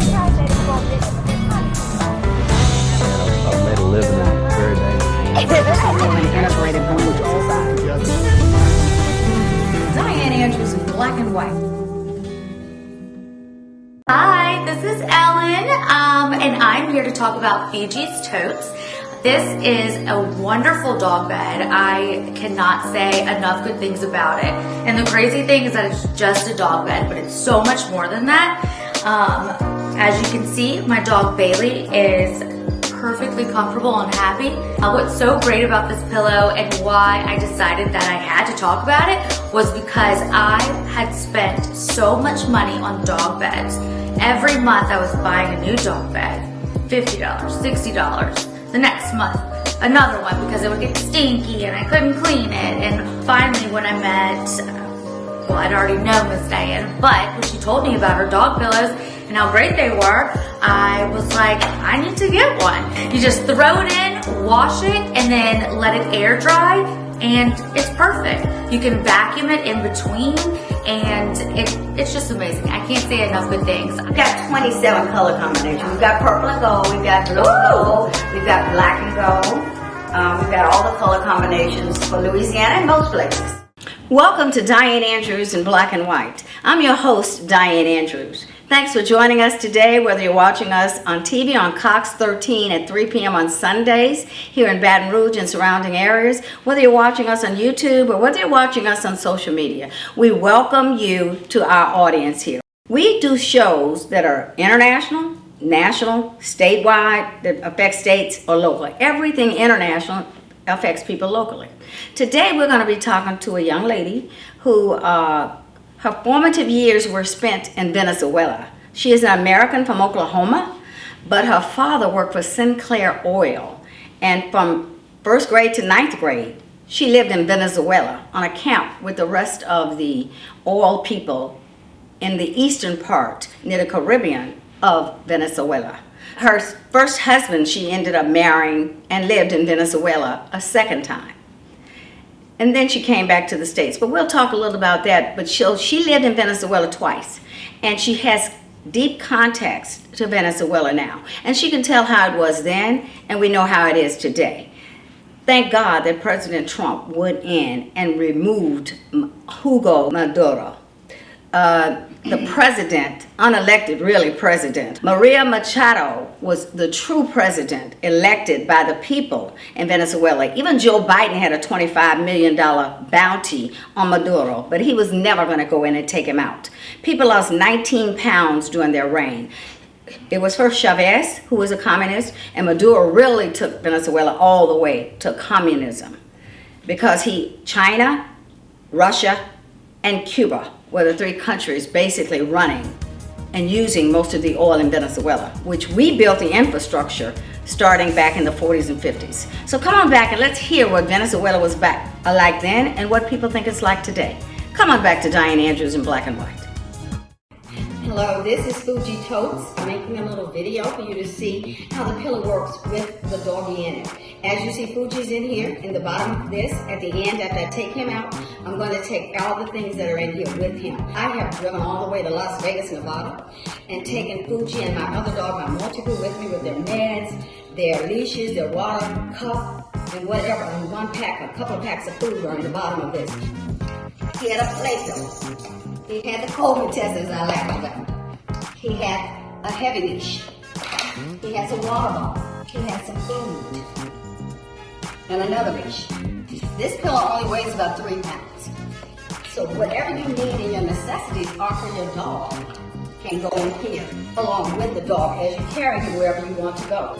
I've made a living in very dangerous. An integrated home with all sides. Dianne Andrews in black and white. Hi, this is Ellen, and I'm here to talk about Fiji's Totes. This is a wonderful dog bed. I cannot say enough good things about it. And the crazy thing is that it's just a dog bed, but it's so much more than that. As you can see, my dog Bailey is perfectly comfortable and happy. What's so great about this pillow and why I decided that I had to talk about it was because I had spent so much money on dog beds. Every month I was buying a new dog bed, $50, $60. The next month, another one because it would get stinky and I couldn't clean it. And finally when I met, well, I'd already known Miss Dianne, but when she told me about her dog pillows and how great they were, I was like, I need to get one. You just throw it in, wash it, and then let it air dry, and it's perfect. You can vacuum it in between, and it's just amazing. I can't say enough good things. We've got 27 color combinations. We've got purple and gold, we've got blue and gold, we've got black and gold. We've got all the color combinations for Louisiana and most places. Welcome to Dianne Andrews in Black and White. I'm your host, Dianne Andrews. Thanks for joining us today, whether you're watching us on TV on Cox 13 at 3 p.m. on Sundays here in Baton Rouge and surrounding areas, whether you're watching us on YouTube or whether you're watching us on social media. We welcome you to our audience here. We do shows that are international, national, statewide, that affect states or local. Everything international affects people locally. Today we're going to be talking to a young lady who her formative years were spent in Venezuela. She is an American from Oklahoma, but her father worked for Sinclair Oil. And from first grade to ninth grade, she lived in Venezuela on a camp with the rest of the oil people in the eastern part near the Caribbean of Venezuela. Her first husband she ended up marrying and lived in Venezuela a second time. And then she came back to the States. But we'll talk a little about that. But she lived in Venezuela twice. And she has deep contacts to Venezuela now. And she can tell how it was then, and we know how it is today. Thank God that President Trump went in and removed Hugo Maduro. The president, unelected really president, Maria Machado was the true president elected by the people in Venezuela. Even Joe Biden had a $25 million bounty on Maduro, but he was never going to go in and take him out. People lost 19 pounds during their reign. It was first Chavez, who was a communist, and Maduro really took Venezuela all the way to communism because China, Russia, and Cuba were the three countries basically running and using most of the oil in Venezuela, which we built the infrastructure starting back in the 40s and 50s. So come on back and let's hear what Venezuela was like then and what people think it's like today. Come on back to Dianne Andrews in Black and White. Hello, this is Fuji Totes. I'm making a little video for you to see how the pillow works with the doggy in it. As you see, Fuji's in here, in the bottom of this. At the end, after I take him out, I'm going to take all the things that are in here with him. I have driven all the way to Las Vegas, Nevada, and taken Fuji and my other dog, my multiple, with me with their meds, their leashes, their water, cup, and whatever. And one pack, a couple of packs of food are in the bottom of this. He had a plate though. He had the COVID test, as I laugh about. He had a heavy leash. He had some water bottle. He had some food. And another leash. This pillow only weighs about 3 pounds. So whatever you need in your necessities are for your dog can go in here along with the dog as you carry him wherever you want to go.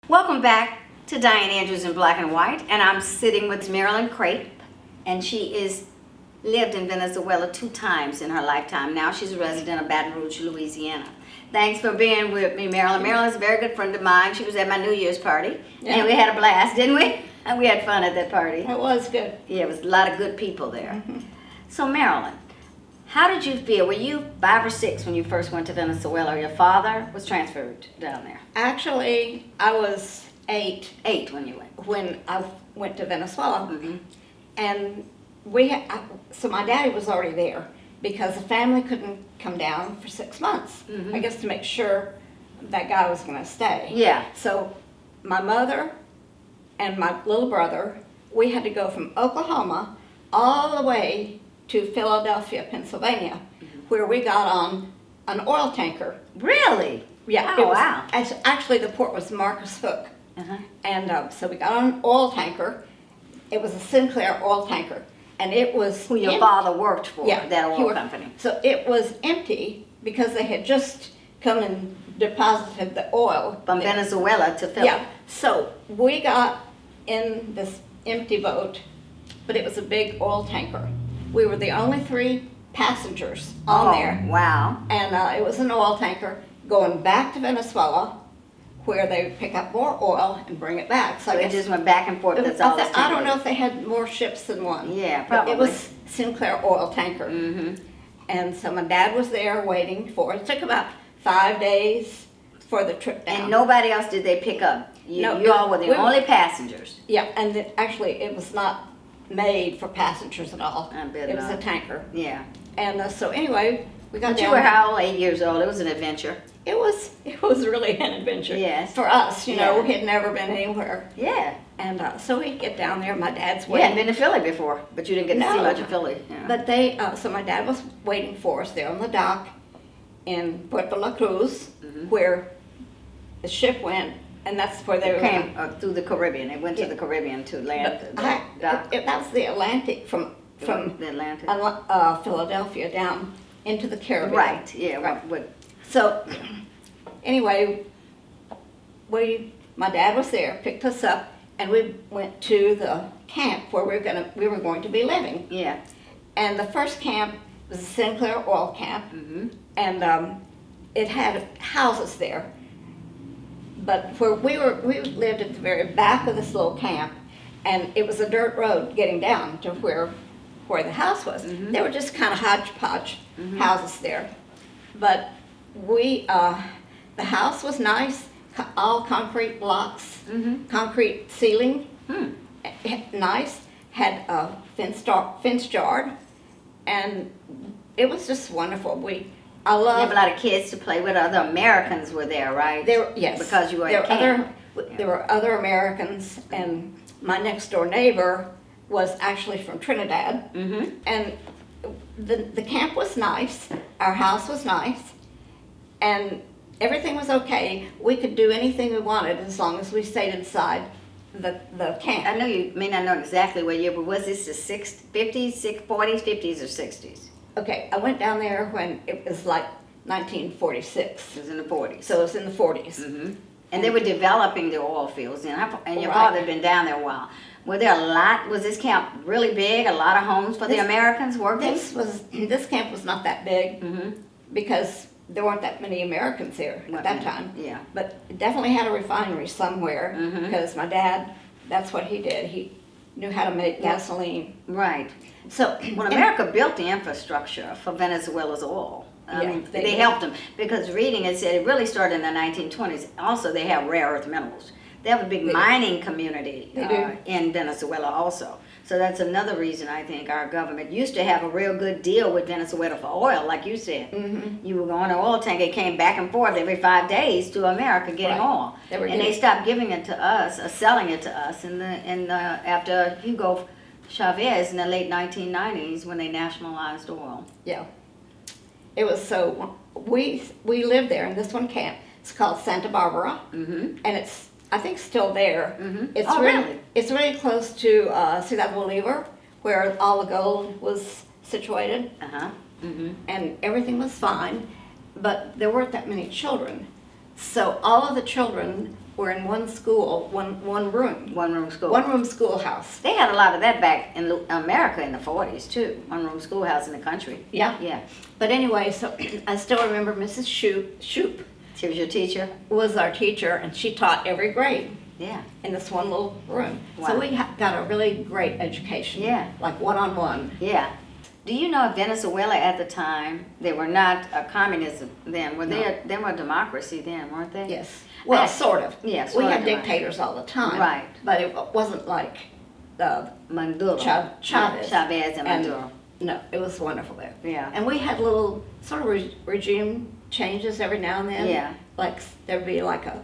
Welcome back to Dianne Andrews in Black and White, and I'm sitting with Marilyn Crake, and she lived in Venezuela 2 times in her lifetime. Now she's a resident of Baton Rouge, Louisiana. Thanks for being with me, Marilyn. Marilyn's a very good friend of mine. She was at my New Year's party, and we had a blast, didn't we? And we had fun at that party. It was good. Yeah, it was a lot of good people there. So Marilyn, how did you feel? Were you 5 or 6 when you first went to Venezuela? Your father was transferred down there. Actually, I was 8 8 when you went. when I went to Venezuela. Mm-hmm. And so my daddy was already there because the family couldn't come down for 6 months. I guess to make sure that guy was going to stay. Yeah. So my mother and my little brother, we had to go from Oklahoma all the way to Philadelphia, Pennsylvania, where we got on an oil tanker. Really? Yeah. Oh, wow. Actually, the port was Marcus Hook. And so we got on an oil tanker. It was a Sinclair oil tanker. And it was... Who your father worked for, that he oil worked- company. So it was empty because they had just come and deposited the oil. From Venezuela to Philly. Yeah. So we got in this empty boat, but it was a big oil tanker. We were the only 3 passengers on there. Wow. And it was an oil tanker going back to Venezuela, where they would pick up more oil and bring it back. So I it guess- just went back and forth. That's all it's I don't know if they had more ships than one. Yeah, But probably. it was Sinclair oil tanker. And so my dad was there waiting for it. It took about 5 days for the trip down. And nobody else did they pick up? No, You all were the we- only passengers. Yeah, and actually it was not made for passengers at all. I bet It was not. a tanker. Yeah. And so anyway, we got But you down were there. how old? 8 years old. It was an adventure. It was really an adventure. Yes. For us, you know, Yeah. we had never been anywhere. Yeah. And so we get down there, my dad's We hadn't waiting. been to Philly before, but you didn't get to see No. much of Philly. Yeah. But so my dad was waiting for us there on the dock in Puerto La Cruz, where the ship went, and that's where they They were came through the Caribbean. They went to the Caribbean to land. dock. that was the Atlantic from the Atlantic. Philadelphia down into the Caribbean. Right. Yeah. Right. What, So, anyway, my dad was there, picked us up, and we went to the camp where we were going to be living. yeah. And the first camp was a Sinclair oil camp, and it had houses there. But where we lived at the very back of this little camp, and it was a dirt road getting down to where the house was. They were just kind of hodgepodge houses there. But the house was nice, all concrete blocks, concrete ceiling, nice, had a fenced yard, and it was just wonderful. I You have love a lot of kids to play with. Other Americans were there, right? yes. Because you were there at camp. There were other Americans, and my next door neighbor was actually from Trinidad. And the camp was nice, our house was nice, and everything was okay. We could do anything we wanted as long as we stayed inside the camp. I know you may not know exactly what year, but was this the 50s, 40s, 50s, or 60s? Okay, I went down there when it was like 1946, It was in the 40s. so it was in the 40s. And they were developing the oil fields, and your Right. father had been down there a while. Were there a lot, was this camp really big, a lot of homes for the This- Americans working? This camp was not that big because there weren't that many Americans here at that time. Yeah. But it definitely had a refinery somewhere because my dad, that's what he did. He knew how to make gasoline. Right. So Well, America built the infrastructure for Venezuela's oil. I Yeah, mean, they they did. helped them because reading it said it really started in the 1920s. Also, they have rare earth minerals. They have a big They do. mining community They do. in Venezuela also. So that's another reason I think our government used to have a real good deal with Venezuela for oil, like you said. You were going to oil tank, it came back and forth every 5 days to America getting Right. oil. They were And they getting- stopped giving it to us, selling it to us after Hugo Chavez in the late 1990s when they nationalized oil. yeah, it was so. We lived there in this one camp. It's called Santa Barbara, and it's I think still there. It's Oh, really? It's really close to Ciudad Bolivar, where all the gold was situated. And everything was fine, but there weren't that many children. So all of the children were in one school, one room. One room school. One room schoolhouse. They had a lot of that back in America in the 40s too. One room schoolhouse in the country. Yeah. Yeah. But anyway, so I still remember Mrs. Shoup She was your teacher? was our teacher, and she taught every grade Yeah. in this one little room. Wow. So we got a really great education. Yeah. Like one-on-one. Yeah. Do you know Venezuela at the time, they were not a communism then. They were a democracy then, weren't they? Yes. Well, sort of. Yeah, We sort had of, right. dictators all the time. Right. But it wasn't like Maduro. Chavez. Chavez and Maduro. No, it was wonderful there. Yeah. And we had little sort of regime changes every now and then. Yeah. Like there'd be like a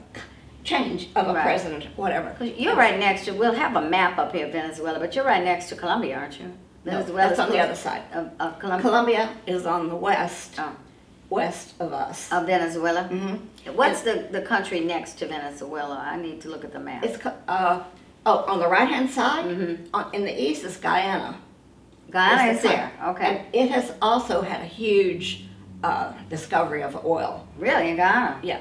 change of a Right. president, whatever. 'Cause you're right next to, we'll have a map up here of Venezuela, but you're right next to Colombia, aren't you? No, Venezuela's that's on the close- other side. Of Colombia? Colombia is on the west, Oh. west of us. Of Venezuela? Mhm. What's the country next to Venezuela? I need to look at the map. It's on the right hand side. Mhm. In the east is Guyana. Guyana It's is the there, country. okay. And it has also had a huge discovery of oil. Really, in Guyana? Yeah,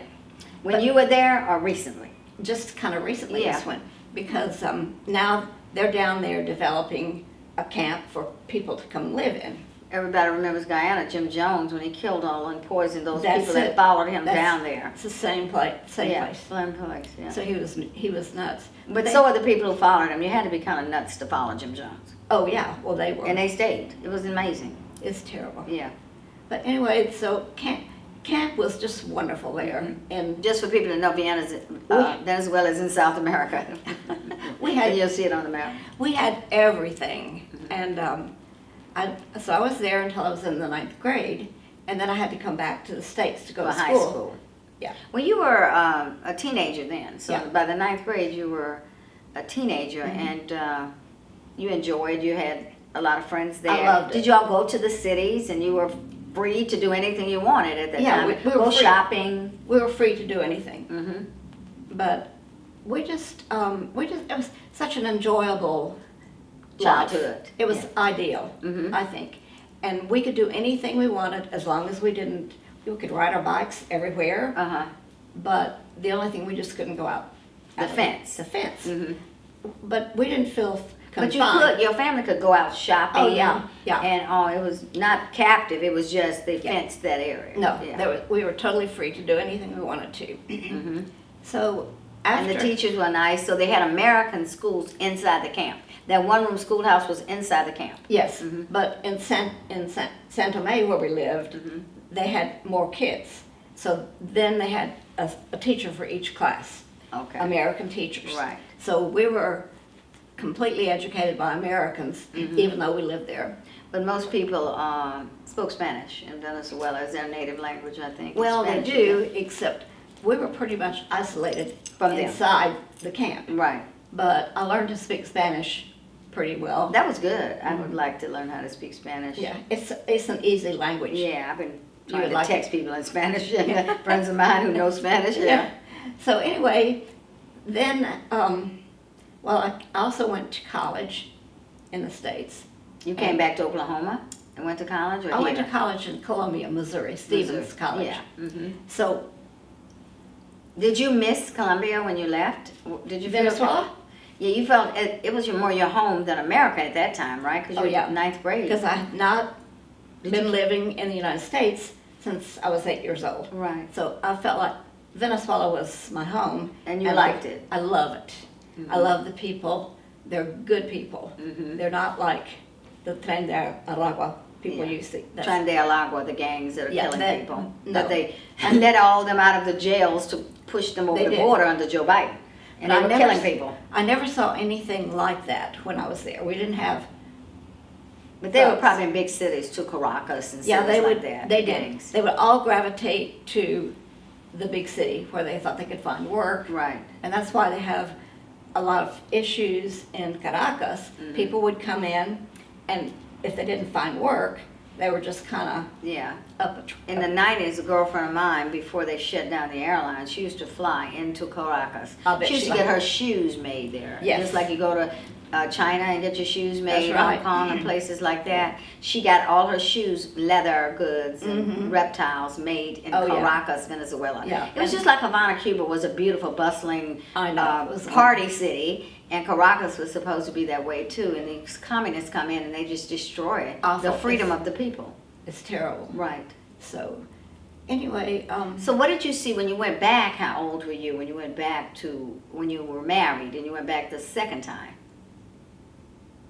When you were there or recently? just kind of recently Yeah. this one, because now they're down there developing a camp for people to come live in. Everybody remembers Guyana, Jim Jones, when he killed all and poisoned those That's people that it. followed him That's- down there. It's the same place. Yeah, same place, yeah. So he was nuts. But so are the people who followed him. You had to be kind of nuts to follow Jim Jones. Oh yeah, well they were. And they stayed. It was amazing. It's terrible. Yeah. But anyway, so camp was just wonderful there, Mm-hmm. and Just for people to know, Venezuela is in South America. We had- And you'll see it on the map. we had everything. Mm-hmm. And I was there until I was in the 9th grade, and then I had to come back to the States to go For to high school. school. Yeah. Well, you were a teenager then. So Yeah. by the 9th grade, you were a teenager, Mm-hmm. and you enjoyed. You had a lot of friends there. loved it. Did you all go to the cities, and you were free to do anything you wanted at that Yeah, time? we were Go free. shopping. We were free to do anything, Mm-hmm. but we just it was such an enjoyable Childhood. life. It was Yeah. ideal, Mhm. I think, and we could do anything we wanted as long as we could ride our bikes everywhere. Uh-huh. But the only thing, we just couldn't go out. The fence. The fence. Mm-hmm. But we didn't feel But you confined. could, your family could go out shopping. Oh, yeah, yeah. And it was not captive, it was just they Yeah. fenced that area. No, Yeah. we were totally free to do anything we wanted to. Mhm. So And after, the teachers were nice, so they had American schools inside the camp. That one-room schoolhouse was inside the camp. yes, Mhm. but in San Tome where we lived, Mhm. they had more kids. So then they had a teacher for each class, Okay. American teachers. Right. So we were completely educated by Americans, Mhm. even though we lived there. But most people spoke Spanish in Venezuela as their native language, I think. Well, they Spanish, do, except we were pretty much isolated From them. inside the camp. yeah. Right. But I learned to speak Spanish pretty well. That was good. I would like to learn how to speak Spanish. Yeah, it's an easy language. Yeah, I've been You trying would to like text people in Spanish. Friends of mine who know Spanish. Yeah. So anyway, then, well, I also went to college in the States. You came back to Oklahoma and went to college? Or I went to here? college in Columbia, Missouri, Stevens Missouri. College. Yeah. Mhm. So Did you miss Colombia when you left? Did you feel Venezuela, Yeah, you felt it was more your home than America at that time, right? Because Oh, you were yeah. in ninth grade. because I had not Did been you- living in the United States since I was 8 years old. Right. So I felt like Venezuela was my home. And you liked it. I love it. I love the people. They're good people. Mhm. They're not like the Tren de Aragua people Yeah. used to. That's- Tren de Agua, the gangs that are Yeah, killing that- people. no. That they let all them out of the jails to push them over They the did. border under Joe Biden. And But they were I never killing s- people. I never saw anything like that when I was there. We didn't have. But they were Drugs. probably in big cities too, Caracas and Yeah, cities they like would. that. They did. gangs. They would all gravitate to the big city where they thought they could find work, Right. and that's why they have a lot of issues in Caracas. Mhm. People would come in, and if they didn't find work, they were just kind Yeah. of up a. In the 90s, a girlfriend of mine, before they shut down the airline, she used to fly into Caracas. I bet She used she to get liked her shoes made there. Yes. Just like you go to China and get your shoes made, That's right. Hong Kong and places like that. She got all her shoes, leather goods and Mhm. reptiles made in Oh, yeah. Caracas, Venezuela. Yeah. It was just like Havana, Cuba was a beautiful, bustling I know. It was party city. And Caracas was supposed to be that way too. And these communists come in and they just destroy Awful. the freedom of the people. It's terrible. Right. So, anyway, So what did you see when you went back? How old were you when you went back to when you were married and you went back the second time?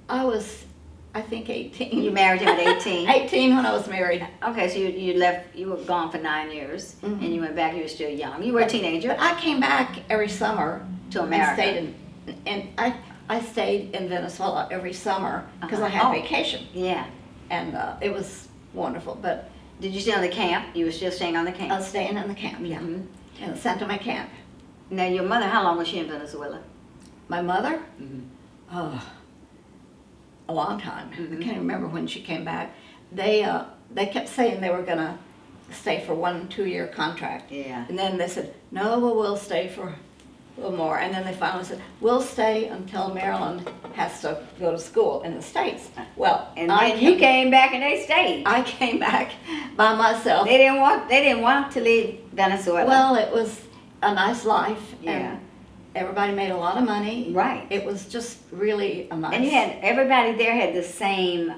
I was, I think, 18. You married him at 18? 18 when I was married. Okay, so you left, you were gone for 9 years Mhm. and you went back, you were still young. You were a teenager But I came back every summer to America. and stayed in, and I stayed in Venezuela every summer because I had Oh. vacation, Yeah. and it was wonderful. But Did you stay on the camp? You were still staying on the camp? I was staying in the camp, yeah, Mhm. in the Santa camp. Now, your mother, how long was she in Venezuela? My mother, Mhm. oh, a long time. Mhm. I can't remember when she came back. They kept saying they were gonna stay for 1-2 year contract. Yeah. And then they said, no, we'll stay for a little more. And then they finally said, we'll stay until Marilyn has to go to school in the States. Well, And then you came back and they stayed. I came back by myself. They didn't want to leave Venezuela. Well, it was a nice life. Yeah. And everybody made a lot of money. Right. It was just really a nice. And you had, everybody there had the same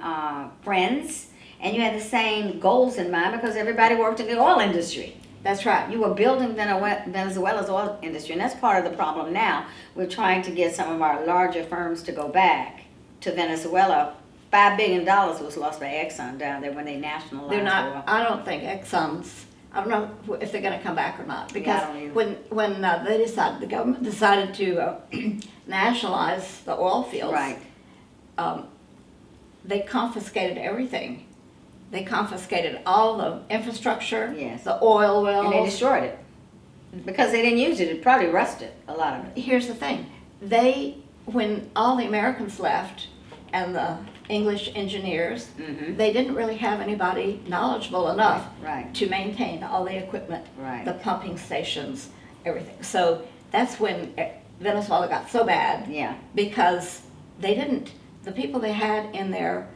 friends, and you had the same goals in mind because everybody worked in the oil industry. That's right. You were building Venezuela's oil industry, and that's part of the problem now. We're trying to get some of our larger firms to go back to Venezuela. $5 billion was lost by Exxon down there when they nationalized They're oil. not. I don't think Exxon's. I don't know if they're going to come back or not because I don't either. when they decided, the government decided to nationalize the oil fields, Right. They confiscated everything. They confiscated all the infrastructure, Yes. the oil wells. And they destroyed it because they didn't use it. It probably rusted, a lot of it. Here's the thing: when all the Americans left and the English engineers, Mhm. they didn't really have anybody knowledgeable enough Right. to maintain all the equipment, Right. the pumping stations, everything. So that's when Venezuela got so bad Yeah. because the people they had in there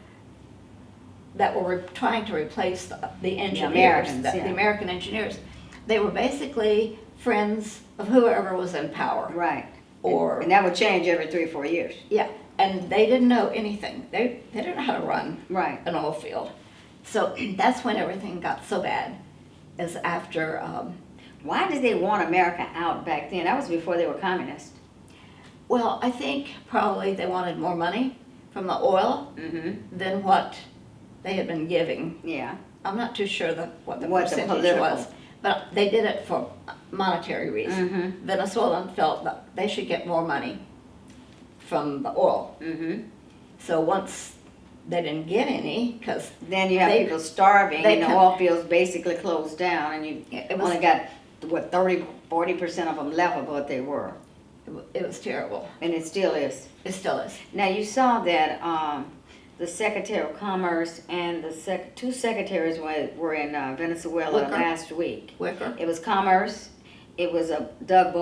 that were trying to replace the engineers, Americans, yeah. the American engineers, they were basically friends of whoever was in power. Right. Or- and that would change every 3 or 4 years. Yeah, and they didn't know anything. They didn't know how to run Right. an oil field. So that's when everything got so bad, is after, Why did they want America out back then? That was before they were communist. well, I think probably they wanted more money from the oil Mm-hmm. than what they had been giving. Yeah. I'm not too sure what the What the percentage political- was, but they did it for monetary reasons. Mm-hmm. Venezuelans felt that they should get more money from the oil. Mm-hmm. So once they didn't get any, because Then you have They- people starving they and the come- oil fields basically closed down and you it was, only got, 40% of them left of what they were. it was terrible. And it still is. It still is. Now, you saw that the Secretary of Commerce and the two secretaries were in Venezuela Wicker. last week. Wicker. It was Commerce, it was Doug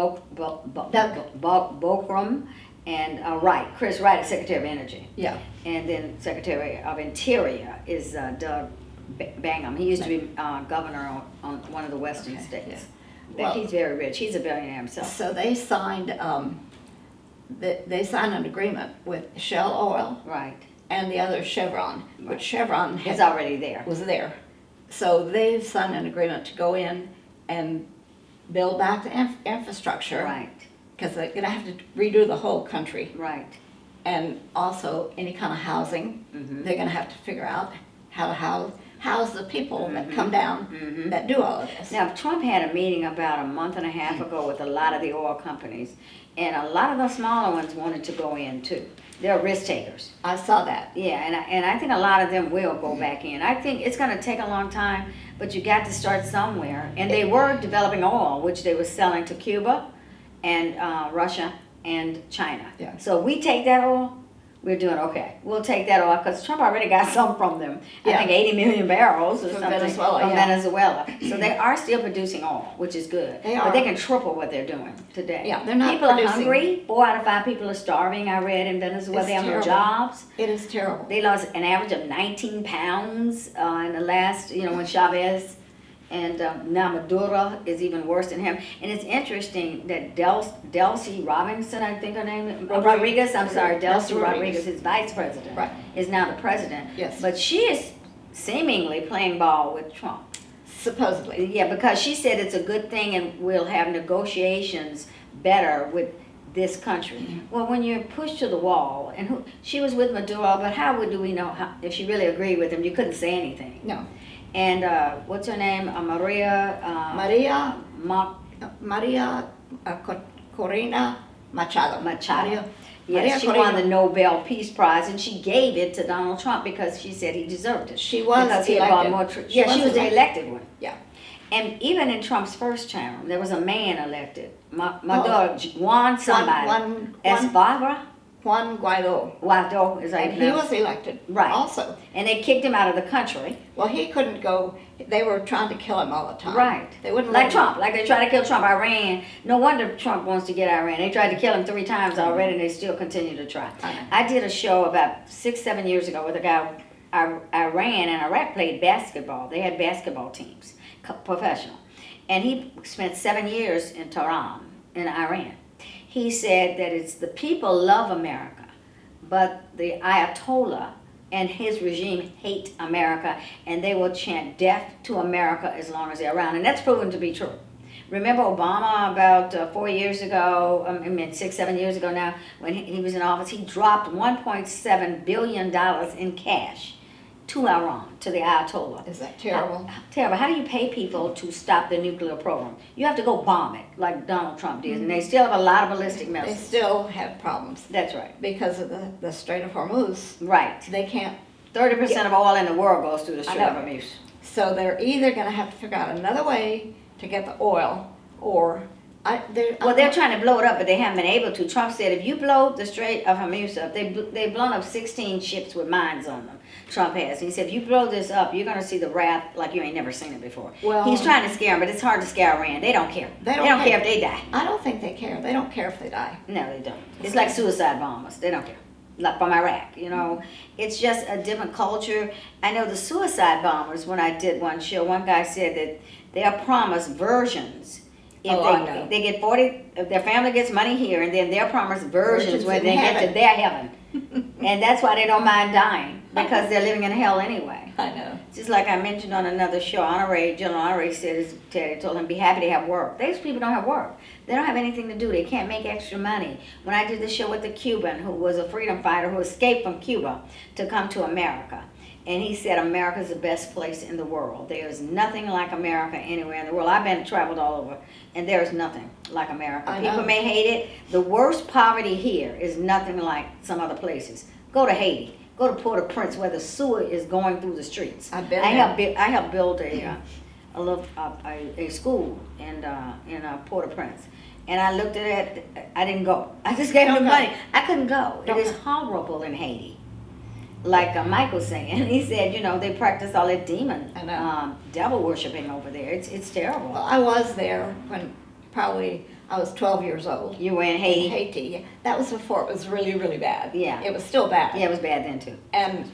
Bokrum, and Chris Wright is Secretary of Energy. Yeah. And then Secretary of Interior is Doug Bangham. He used to be governor on one of the western Okay, states. yeah. But Well- he's very rich. He's a billionaire himself. So they signed they signed an agreement with Shell Oil Right. and the other Chevron, which Chevron It's already there. was there. So they've signed an agreement to go in and build back the infrastructure. Right, Because they're going to have to redo the whole country. right. And also any kind of housing. Mhm. They're going to have to figure out how to house the people that Mhm. come down Mhm. that do all of this. Now, Trump had a meeting about a month and a half ago with a lot of the oil companies, and a lot of the smaller ones wanted to go in too. They're risk takers. I saw that. Yeah, and I think a lot of them will go back in. I think it's going to take a long time, but you got to start somewhere. And they were developing oil, which they were selling to Cuba and Russia and China. Yeah. So we take that oil, we're doing okay. We'll take that oil because Trump already got some from them. I Yeah. think 80 million barrels or From something Venezuela, from yeah. Venezuela. So they are still producing oil, which is good. They But are. they can triple what they're doing today. Yeah, they're not People producing- are hungry. 4 out of 5 people are starving, I read, in Venezuela. It's They have no terrible. jobs. It is terrible. They lost an average of 19 pounds in the last, when Chavez and now Maduro is even worse than him. And it's interesting that Delcy Robinson, I think her name is, Rodriguez, I'm sorry, Delcy Delcy Rodriguez, his vice president, Right. is now the president. Yes. But she is seemingly playing ball with Trump. Supposedly. Yeah, because she said it's a good thing and we'll have negotiations better with this country. Well, when you're pushed to the wall, and she was with Maduro, but do we know if she really agreed with him? You couldn't say anything. No. And what's her name? Maria. Maria Corina Machado. Machado. Maria. Yes, she won the Nobel Peace Prize, and she gave it to Donald Trump because she said he deserved it. She was because he had bought more elected. she was the elected one. Yeah. And even in Trump's first term, there was a man elected. Maduro, Juan somebody. Juan Guaido is And he was elected right. also. And they kicked him out of the country. Well, he couldn't go. They were trying to kill him all the time. Right. They wouldn't like let Trump. him. Like they tried to kill Trump. Iran. No wonder Trump wants to get Iran. They tried to kill him 3 times already, and they still continue to try. I did a show about 6-7 years ago with a guy. Iran and Iraq played basketball. They had basketball teams, professional. And he spent 7 years in Tehran, in Iran. He said that it's the people love America, but the Ayatollah and his regime hate America, and they will chant death to America as long as they're around. And that's proven to be true. Remember Obama about 4 years ago, 6-7 years ago now, when he was in office, he dropped $1.7 billion in cash to Iran, to the Ayatollah. Is that terrible? Terrible. How do you pay people to stop the nuclear program? You have to go bomb it, like Donald Trump did, and they still have a lot of ballistic They missiles. still have problems. That's right. Because of the Strait of Hormuz. Right. They can't. 30% of oil in the world goes through the Strait of Hormuz. So they're either going to have to figure out another way to get the oil, or they're trying to blow it up, but they haven't been able to. Trump said if you blow the Strait of Hormuz up, they've blown up 16 ships with mines on them. Trump has. And he said if you blow this up, you're going to see the wrath like you ain't never seen it before. Well, he's trying to scare them, but it's hard to scare Iran. They don't care. They don't care if they die. I don't think they care. They don't care if they die. No, they don't. It's like suicide bombers. They don't care. Like from Iraq, you know. It's just a different culture. I know the suicide bombers, when I did one show, one guy said that they are promised versions. If they get 40, if their family gets money here, and then they're promised versions when they get to their heaven. And that's why they don't mind dying, because they're living in hell anyway. I know. Just like I mentioned on another show, General Honoré said his daddy told him, be happy to have work. These people don't have work. They don't have anything to do. They can't make extra money. When I did the show with the Cuban, who was a freedom fighter who escaped from Cuba to come to America, and he said America's the best place in the world. There's nothing like America anywhere in the world. I've traveled all over, and there's nothing like America. People may hate it. The worst poverty here is nothing like some other places. Go to Haiti. Go to Port-au-Prince, where the sewer is going through the streets. I've been there. I helped build a school in Port-au-Prince. And I looked at it. I didn't go. I just gave them money. I couldn't go. It is horrible in Haiti. Like Michael saying, he said, you know, they practice all that demon, devil worshiping over there. It's terrible. Well, I was there when probably I was 12 years old. You were in Haiti? Haiti. That was before it was really, really bad. Yeah. It was still bad. Yeah, it was bad then too.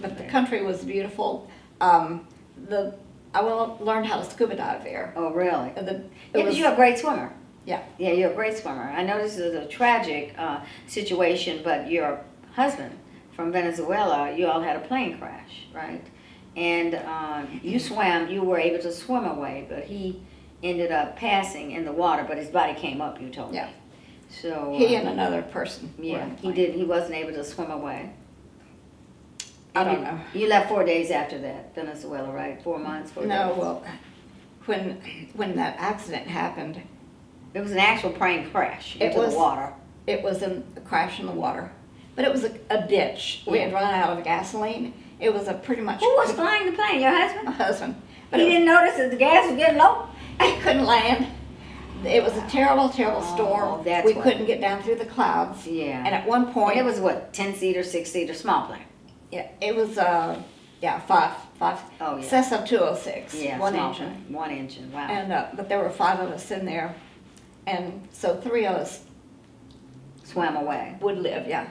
But the country was beautiful. I learned how to scuba dive there. Oh, really? Because you're a great swimmer. Yeah. Yeah, you're a great swimmer. I know this is a tragic situation, but your husband from Venezuela, you all had a plane crash, right? And you were able to swim away, but he ended up passing in the water, but his body came up, you told me. Yeah. So he and another person. Yeah, he wasn't able to swim away. I don't know. You left 4 days after that, Venezuela, right? 4 months, 4 days? No, well, when that accident happened. It was an actual plane crash into the water. It was a crash in the water. But it was a ditch. We had run out of gasoline. It was a pretty much... Who was flying the plane? Your husband? My husband. But he didn't notice that the gas was getting low? He couldn't land. It was a terrible, terrible storm. We couldn't get down through the clouds. Yeah. And at one point... And it was what, 10-seater, 6-seater, small plane? Yeah, it was, five. Oh, yeah. Cessna 206. Yeah, one small engine. plane. One engine, wow. And, but there were 5 of us in there. And so 3 of us... swam away. Would live, yeah.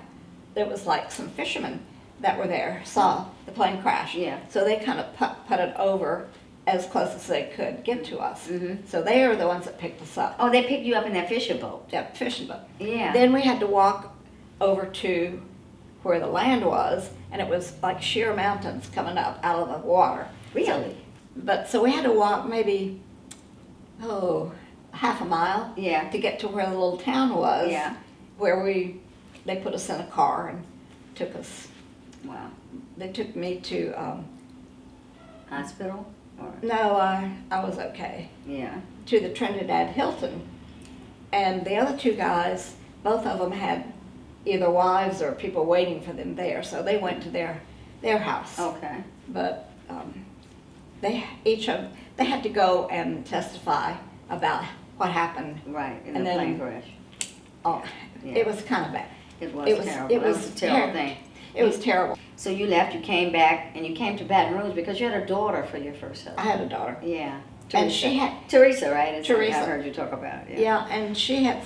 There was like some fishermen that were there, saw the plane crash. Yeah. So they kind of putted over as close as they could get to us. Mm-hmm. So they are the ones that picked us up. Oh, they picked you up in that fishing boat? That fishing boat. Yeah. Then we had to walk over to where the land was, and it was like sheer mountains coming up out of the water. Really? But so we had to walk maybe, half a mile. Yeah. To get to where the little town was. Yeah. Where they put us in a car and took us. Wow. They took me to... hospital? Or? No, I was okay. Yeah. To the Trinidad Hilton. And the other 2 guys, both of them had either wives or people waiting for them there, so they went to their house. Okay. But they had to go and testify about what happened. Right, in And the then- plane crash. Oh, Yeah. it was kind of bad. It was It was- terrible. it It was was a terrible ter- thing. It was terrible. So you left, you came back, and you came to Baton Rouge because you had a daughter for your first I husband. had a daughter. Yeah. And she had, Teresa, right? Is Teresa. I heard you talk about it. yeah, and she had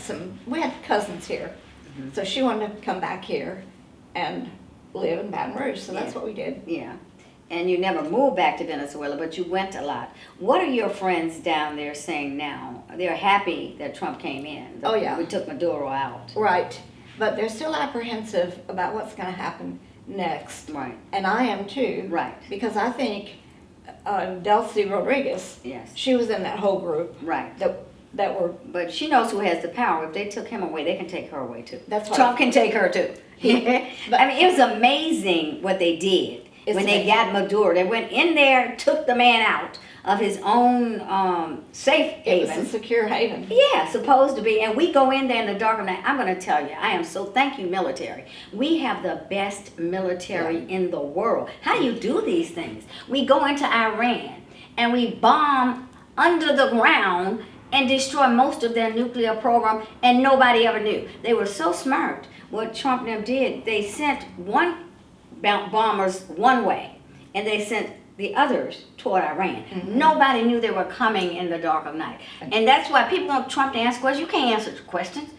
we had cousins here. Mm-hmm. So she wanted to come back here and live in Baton Rouge, so that's Yeah. what we did. Yeah. And you never moved back to Venezuela, but you went a lot. What are your friends down there saying now? They're happy that Trump came in. Oh, yeah. We took Maduro out. Right, but they're still apprehensive about what's going to happen next. Right. And I am too. Right. Because I think Delcy Rodriguez, Yes. she was in that whole group Right. that were, But she knows who has the power. If they took him away, they can take her away too. That's what Trump can take her too. But- I mean, it was amazing what they did It's when they amazing. got Maduro. They went in there, took the man out of his own safe it was haven. a secure haven. Yeah, supposed to be. And we go in there in the dark of night. I'm going to tell you, I am so, thank you, military. We have the best military in the world. How do you do these things? We go into Iran and we bomb under the ground and destroy most of their nuclear program, and nobody ever knew. They were so smart. What Trump and them did, they sent bombers one way, and they sent the others toward Iran. Nobody knew they were coming in the dark of night. And that's why people want Trump to answer questions. You can't answer questions.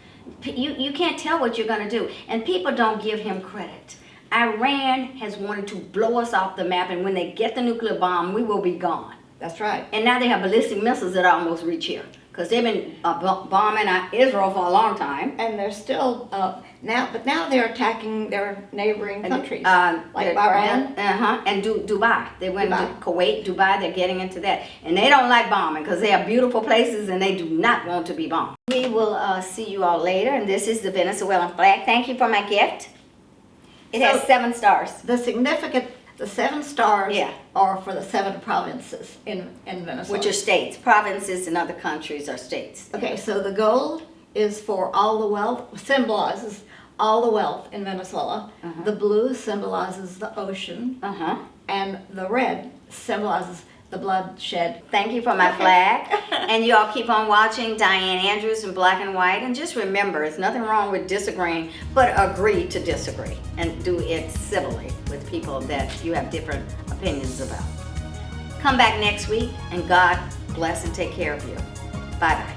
You can't tell what you're going to do. And people don't give him credit. Iran has wanted to blow us off the map, and when they get the nuclear bomb, we will be gone. That's right. And now they have ballistic missiles that almost reach here, because they've been bombing Israel for a long time. And they're still, now they're attacking their neighboring countries, like They're- Bahrain. and Dubai. They went Dubai. to Kuwait, Dubai. They're getting into that, and they don't like bombing because they are beautiful places, and they do not want to be bombed. We will see you all later, and this is the Venezuelan flag. Thank you for my gift. It has 7 stars. The 7 stars Yeah. are for the 7 provinces in Venezuela. Which are states. Provinces in other countries are states. Okay, so the gold is for all the wealth, symbolizes all the wealth in Venezuela. The blue symbolizes the ocean, and the red symbolizes the bloodshed. Thank you for my flag. And you all keep on watching Dianne Andrews in Black and White. And just remember, there's nothing wrong with disagreeing, but agree to disagree. And do it civilly with people that you have different opinions about. Come back next week, and God bless and take care of you. Bye-bye.